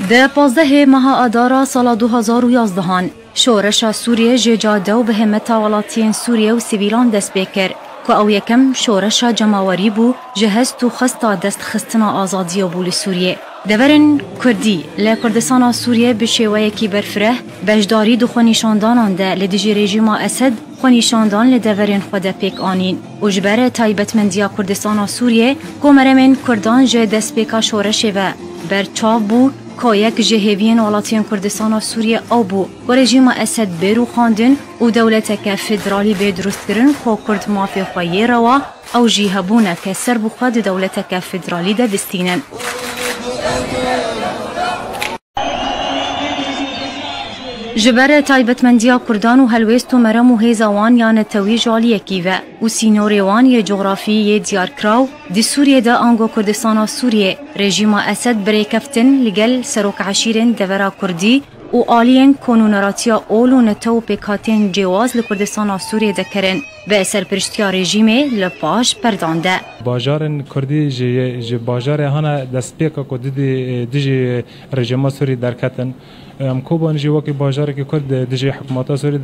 ده 15 ماه آذار سال 2011 شورش سوریه جاده و به همت ولاتین سوریه و سیویلان دست بکر که او یکم شورش جماوری بو جهز تو خستا دست خستنا آزادی و بول سوریه. دورن کردی لکردستان سوریه به شیوه کی برفره بجداری دو خونیشاندان ده لدیجی رژیم اسد خونیشاندان لدورن خود پیک آنین و جبر تایبتمندیا کردستان سوریه کومرمن کردان جه دست پیکا شورش و برچاو بو که یک جهوین ولاتین کردستان سوریه او بو و رژیم اسد برو خواندن و دولت که فدرالی به درست کرن که کرد مافی خواهی روا او جیهبونه که سر بخواد دولت که فدرالی ده بستینن. جبر تایبتمندیا کردان و هلویست و مرم و هیزوان یا نتوی جالی کیوه و سینوریوان یا جغرافی دیار کراو دی سوریه دا آنگو کردستان سوریه رژیم اسد بری کفتن لگل سروک عشیرن دورا کردی و آلین کنونراتیا اولو نتو پیکاتین جواز لکردستان سوریه دکرن به سرپرشتیا رژیمه لپاش پردانده. باجار کردی جی باجار هانا دست پیکا که دیجی رژیم سوری درکتن ام کوبان جی وکی باجار که کرد دیجی حکومت سوری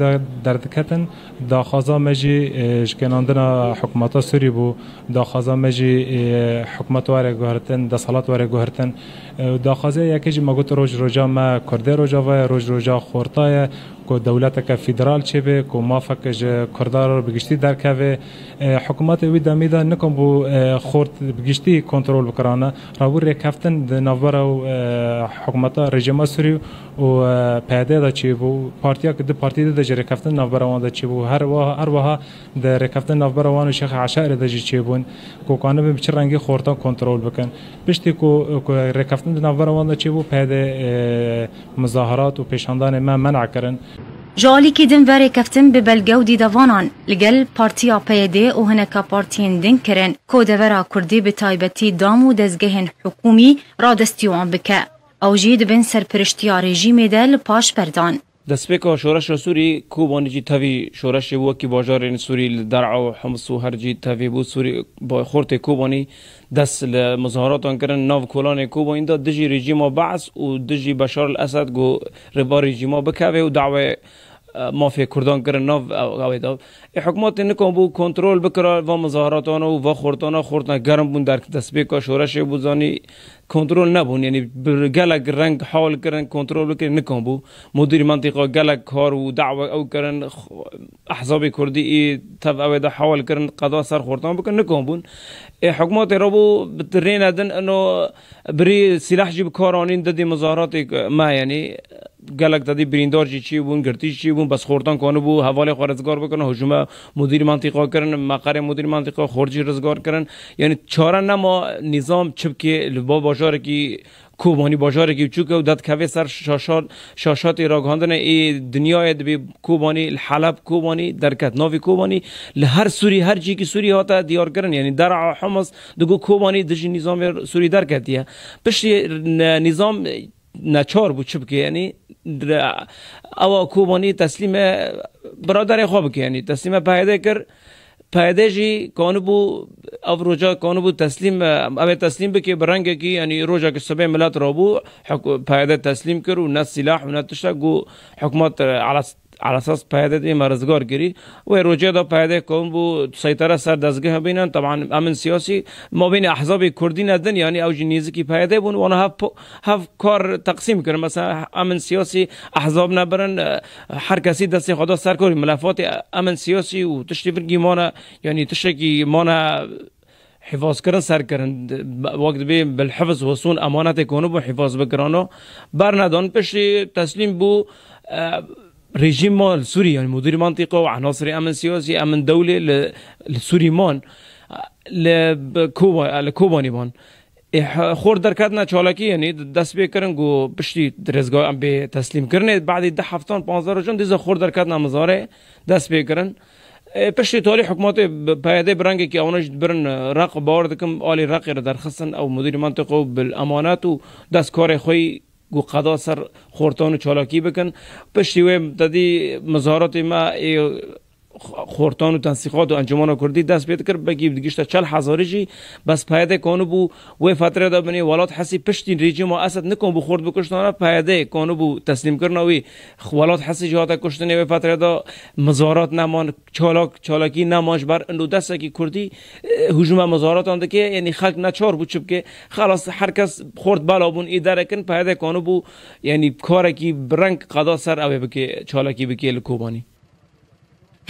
دردکتن دا خازا مجی شکناندنا حکومت سوری بو دا خازا مجی حکومت واره گوهرتن دا صلات واره گوهرتن دا خازا یکی جی مگوت روجا ما کرده روجا و روجا خورتای که دولت که فدرال چه به که مافک کردار بگشتی در که حکومت وی دمیده نکن بو خورد بگشتی کنترل بکرانه رابور رکفتن نوبر و حکومت رژیم سوری و پیاده دا چی بو پارتیا که دو پارتی دا جری کفتن نوبر وان دا چی بو هر وها دا رکفتن نوبر وان و شیخ عشائر دا جی چی بون که کانه به چه رنگی خورتان کنترل بکن پشتی که رکفتن نوبر وان دا چی بو پیاده مظاهرات و پیشاندان ما منع کردن. جالی که دن وره کفتن به بلگو دیدوانان لگل پارتیا پیده و هنکا پارتین دن کرن که دورا کردی به تایبتی دام و دزگهن حکومی را دستیوان بکه او جید بین سرپرشتیا رژیم دل پاش پردان. دسپیکا شورش سوری کوبانی جی تاوی شورش بو کی باجار سوری درع و حمص و هر جی تاوی بو سوری با خورت کوبانی دست مظاهرات کردن ناو کلان کوبا این داد دجی رژیم بعث و دجی بشار الاسد گو ربا رژیم بکوه و دعوه مافیا کردان کردن ناو اویدا حکومت نکن بو کنترل بکره و مظاهراتان و خورتان خورتن گرم بون در دسپیکا شورش بوزانی کنترل نبون یعنی گلک رنگ حال کردن کنترل بکن نکن بو مدیر منطقه گلک کار و دعوه او کردن احزاب کردی ای تب اویدا حال کردن قضا سر خورتان بکن نکن بون حکومت رابو بترین ادن انه بری سلاح جیب کارانین دادی مظاهرات ما یعنی گلک دادی بریندار چی بون گرتی چی بون بس خورتان کنه بو حواله خارزگار بکنه هجوم مدیر منطقه کردن مقر مدیر منطقه خارجی رزگار کردن یعنی چاره نما نظام چبکی با باجار کی کوبانی باجار کی چوکه و داد کوی سر شاشات راگاندن ای دنیای دبی کوبانی حلب کوبانی درکت ناوی کوبانی لهر سوری هر چی کی سوری هاتا دیار کردن یعنی درع حمص دگو کوبانی دج نظام سوری درکتیه پشت نظام نچار بود چبکه یعنی او کوبانی تسلیم برادر خواب که یعنی تسلیم پیدا کرد پیدا جی کانو بو او روجا کانو بو تسلیم او تسلیم بکی برنگ کی یعنی روجا که سبع ملت رابو پیدا تسلیم کرد و نه سلاح و نه تشتا گو حکومت على اساس پیاده مرزگار گیری و روجا دا پیاده کن بو سیطره سر دستگاه بینن طبعا امن سیاسی ما بین احزاب کردی ندن یعنی او جنیزی کی پیاده بون و هف کار تقسیم کردن مثلا امن سیاسی احزاب نبرن هر کسی دست خدا سر کاری ملفات امن سیاسی و تشریف مانا یعنی تشکی مانا حفاظ کردن سر کردن وقت به بالحفظ و صون امانت کنو بو حفاظ بکرانو برندان پشتی تسلیم بو رژیم مال سوری یعنی مدیر منطقه و عناصر امن سیاسی امن دوله لسوری مان لکوبانی مان خورد درکتنا چالاکی یعنی دست بیکرن گو پشتی رزگاه به تسلیم کرنه بعد 10 هفتان 15 روزان دیزا خورد درکتنا مزاره دست بیکرن پشتی تالی حکومت پیاده برنگی که اونش برن رق بار دکم آلی رقی را درخستن او مدیر منطقه و بالامانات و دست کار خوی گو قضا سر خورتان و چالاکی بکن پشتی وی دادی مظاهرات ما خورتان و تنسیقات و انجمن کردی دست پیدا کرد بگی دیگه 40,000 جی بس پیاده کانو بو و فتره دا بنی ولات حسی پشتین رژیم اسد نکن بو خورد بکشتن پیاده کانو بو تسلیم کردنوی ولات حسی جهات کشتن و فتره دا مظاهرات نمان چالاکی نماش بر اندو دسته کی کردی هجوم مظاهرات اند که یعنی خلق نچار بو چب که خلاص هر کس خورد بالا بون اداره کن پیاده کانو بو یعنی کار کی برنگ قضا سر اوی بک چالاکی بک کوبانی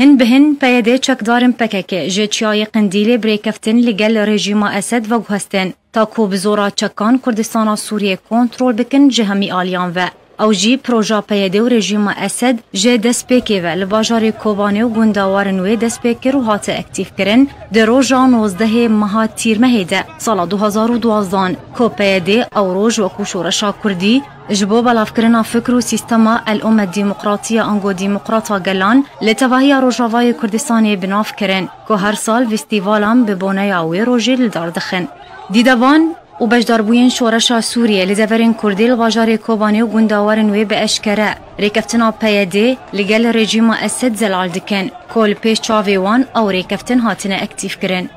هن بهن پیاده چکدارن پککه جچیای قندیل بریکفتن لگل رژیم اسد و گوهستن تا کو بزورا چکان کردستان سوریه کنترل بکن جهمی آلیان و او جی پروژا پیاده و رژیم اسد جه دست پیکه و لباجار کوبانه و گنداوارن و دست پیکه رو هات اکتیف کرن در روژا 19 ماه تیر مهیده سال 2012 کو پیاده او روژ و کوشورشا کردی جبو بلاف کرنا فکر و سیستما الامه دیمقراطیه انگو دیمقراطا گلان لتواهی روژاوای کردستان بناف کرن که هر سال فستیوالام به بونه اوی روژی لدار دخن دیدوان و بجداربوین شورشا سوریه لزفرین کردی لواجار کوبانی و گنداورن وی به اشکره ریکفتنا پیاده لگل رژیم اسد زلال دکن کل پیش چاویوان او ریکفتن هاتنه اکتیف کرن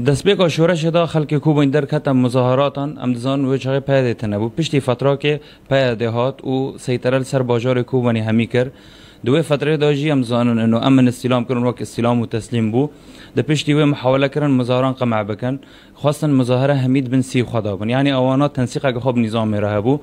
دستبیک شورش دا خلق کوبان در کت مظاهراتان امدزان و چاقی پیاده تنبو پشتی فتره که پیاده هات و سیطرل سر باجار کوبانی همی کر دوی فتره دا جی امزانن انو امن استلام کرن وقت استلام و تسلیم بو ده پشتی وی محاوله کرن مظاهران قمع بکن خواستن مظاهره حمید بن سی خدا بن یعنی اوانات تنسیق اگه خوب نظام رهبو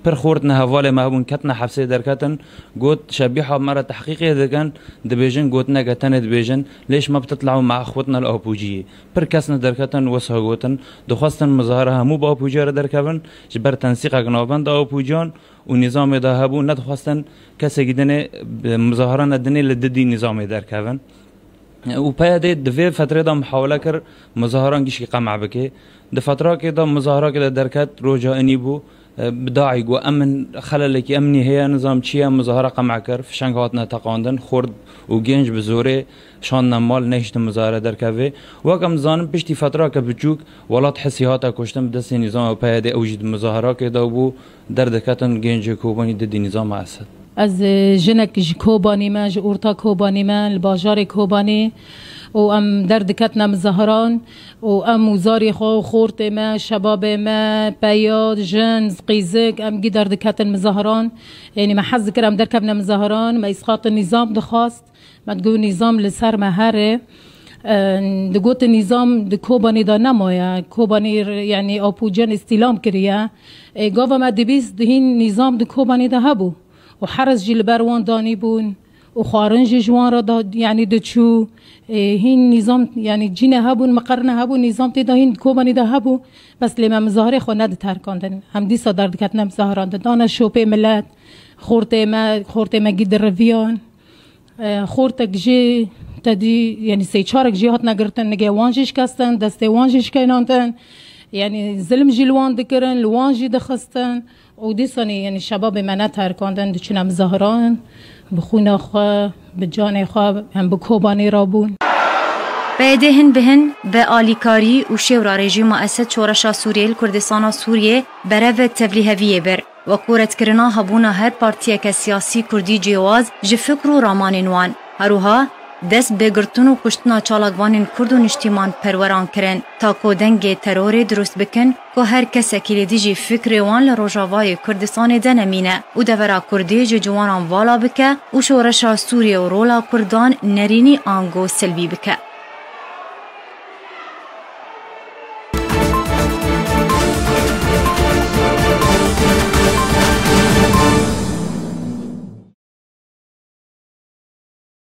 پر خورد نهوال مهبون کتن حبسه درکتن گوت شبیحه مرة تحقیقی دکن دبیجن گوت نگتن دبیجن لیش ما بتطلعوا مع اخوتنا الاوبوجیه پر کسن درکتن وسها گوتن دخواستن مظاهره همو با اوبوجیه را درکبن جبر تنسیق اگنابند اوبوجیان و نظام دهبو ندخواستن کسی گیدن مظاهره ندنی لددی نظام درکبن و پیاده دوی فتره دا محاوله کر مظاهران گیش قمع بکه ده فتره که دا مظاهره که درکت روجا انی بو بداعی گو امن خلل که امنی هیا نظام چیه مظاهره قمع کر فشنگ هاتنا تقاندن خورد و گنج بزوره شان نمال نهشت مظاهره درکوه وکم زانم پشتی فتره که بچوک ولات حسی هاتا کشتن بدست نظام پیاده اوجید مظاهره که دا بو دردکتن گنج کوبانی دی نظام اسد از جنک کوبانی ما جورتا کوبانی ما الباجار کوبانی و ام درد کتنا مظاهران و ام وزاری خورت ما شباب ما پیاد جنز قیزک ام گی درد کتن مظاهران یعنی ما حز کرم درکبنا مظاهران ما اسقاط النظام دخواست ما تقول نظام لسر مهره دقوت النظام دكوباني دا نمايا كوباني يعني أبوجان استلام كريا قاوا ما دبيس دهين نظام دكوباني دا هبو وحرز جي البروان داني بون وخارنج جوان را يعني دتشو هين نظام يعني جينا هبون مقرنا هبو نظام تدا هين كوباني دا هبو بس لما مظاهره خو ند ترکاندن هم دي صدر دكتنا مظاهران دانا شوبه ملت خورته ما گید رویان خورتك جي تدي يعني سيچارك جي هات نگرتن نگه وانجش کستن دسته وانجش کیناندن يعني ظلم جلوان دکرن لوانجی دخستن و دیسانی يعني شباب منه ترکاندن دچون مظاهران بخونه خواه بجانه خواه هم بکوبانی رابون بعدهن بهن به آلیکاری و شورا رژیم اسد شورشا سوریه کردستان سوریه برای تبلیغ بر و کورت کرنا هبونا هر پارتیه که سیاسی کردی جواز جفکر و رامانینوان هروها دست بگرتن و کشتنا چالاگوان کرد و نشتیمان پروران کرن تا کودنگ ترور درست بکن که هر کسی که لیدیجی فکر وان لروجاوای کردستان دنمینه و دورا کردی جوانان والا بکه و شورشا سوریه و رولا کردان نرینی آنگو سلبی بکه.